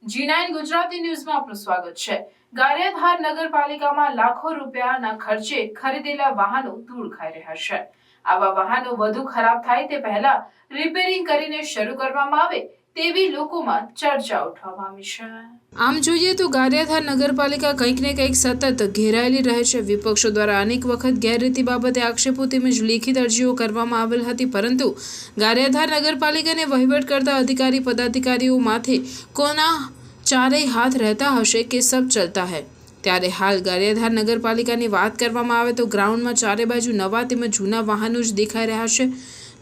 G9 Gujarati ન્યૂઝમાં આપનું સ્વાગત છે। ગારિયાધાર નગરપાલિકામાં લાખો રૂપિયાના ખર્ચે ખરીદેલા વાહનો ધૂળ ખાઈ રહ્યા છે। આવા વાહનો વધુ ખરાબ થાય તે પહેલા રિપેરિંગ કરીને શરૂ કરવામાં આવે તેવી લોકોમાં ચર્ચા ઉઠવા પામી છે। આમ જોઈએ તો ગારિયાધાર નગરપાલિકા કંઈક ને કંઈક સતત ઘેરાયેલી રહે છે। વિપક્ષો દ્વારા અનેક વખત ગેરરીતિ બાબતે આક્ષેપો તેમજ લેખિત અરજીઓ કરવામાં આવેલ હતી, પરંતુ ગારિયાધાર નગરપાલિકાને વહીવટ કરતા અધિકારી પદાધિકારીઓ માથે કોના ચારેય હાથ રહેતા હશે કે સબ ચલતા હૈ। ત્યારે હાલ ગારિયાધાર નગરપાલિકાની વાત કરવામાં આવે તો ગ્રાઉન્ડમાં ચારે બાજુ નવા તેમજ જૂના વાહનો જ દેખાઈ રહ્યા છે।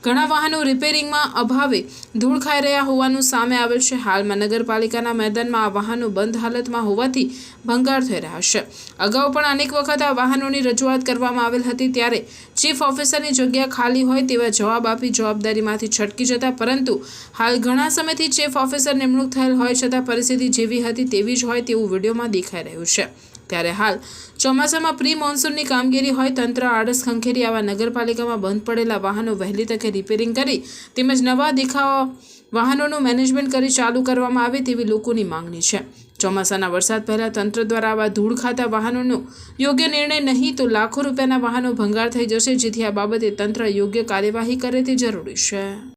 ઘણા વાહનો રિપેરિંગમાં અભાવે ધૂળ ખાઈ રહ્યા હોવાનું સામે આવેલ છે। હાલમાં નગરપાલિકાના મેદાનમાં આ વાહનો બંધ હાલતમાં હોવાથી ભંગાર થઈ રહ્યા છે। અગાઉ પણ અનેક વખત આ વાહનોની રજૂઆત કરવામાં આવેલ હતી, ત્યારે ચીફ ઓફિસરની જગ્યા ખાલી હોય તેવા જવાબ આપી જવાબદારીમાંથી છટકી જતા, પરંતુ હાલ ઘણા સમયથી ચીફ ઓફિસર નિમણૂક થયેલ હોય છતાં પરિસ્થિતિ જેવી હતી તેવી જ હોય તેવું વિડીયોમાં દેખાઈ રહ્યું છે। ત્યારે હાલ ચોમાસામાં પ્રી મોન્સૂનની કામગીરી હોય, તંત્ર આળસ ખંખેરી આવા નગરપાલિકામાં બંધ પડેલા વાહનો વહેલી તકે રિપેરિંગ કરી તેમજ નવા દેખાવા વાહનોનું મેનેજમેન્ટ કરી ચાલુ કરવામાં આવે તેવી લોકોની માંગણી છે। ચોમાસાના વરસાદ પહેલા તંત્ર દ્વારા આવા ધૂળ ખાતા વાહનોનો યોગ્ય નિર્ણય નહીં તો લાખો રૂપિયાના વાહનો ભંગાર થઈ જશે, જેથી આ બાબતે તંત્ર યોગ્ય કાર્યવાહી કરે તે જરૂરી છે।